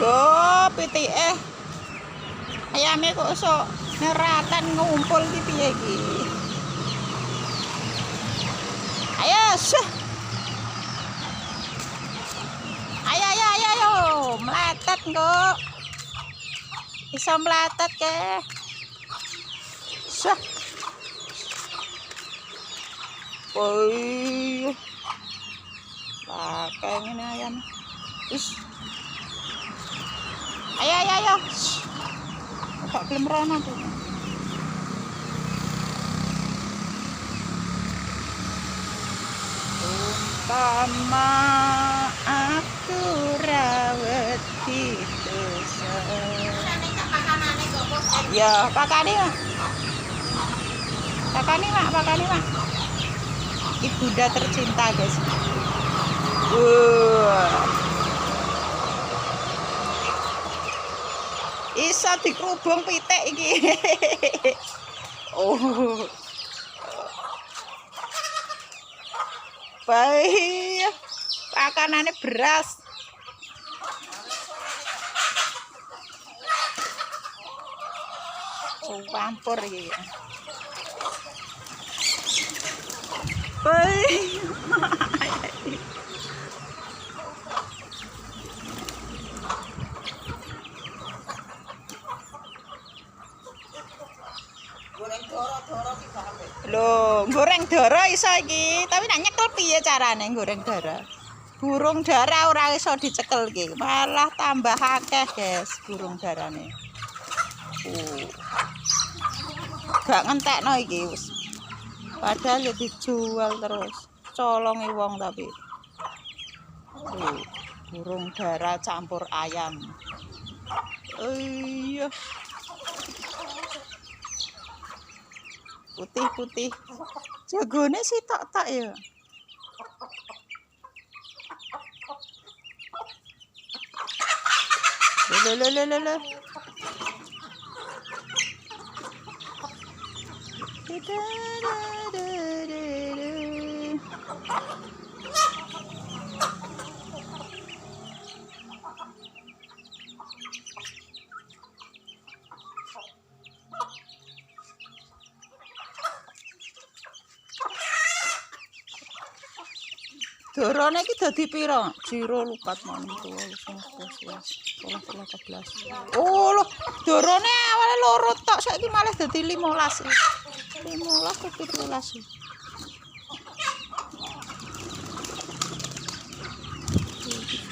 Lho, pitike. Ayame kok sok neratan ngumpul iki piye iki? Ayo, syuh. Ayo, meletet kok. Bisa meletet ke. Syuh. Woi. Pakai ngene ayam. Wis. Ayo. Kok gelem rono tuh. Umpama aku rawat itu ya, pakane mak. Pakane mak. Ibunda tercinta, guys. Iso dikerubung pitik iki. Oh. Baik. Pakanane beras. Campur iki. Baik. Loh, goreng dara iso iki, tapi nek nyekel piye carane goreng dara? Burung dara ora iso dicekel iki, malah tambah akeh, guys, burung darane. Gak ngentekno iki wis. Padahal ya dijual terus. Colonge wong tapi. Burung dara campur ayam. Iya. Putih. Jagone sih tak ya. Lho. Dorone iki dadi pira? Jiro lupat mantu 11. Oh, lho, dorone awale loro tok, saiki malah dadi 15. 15 ke 17.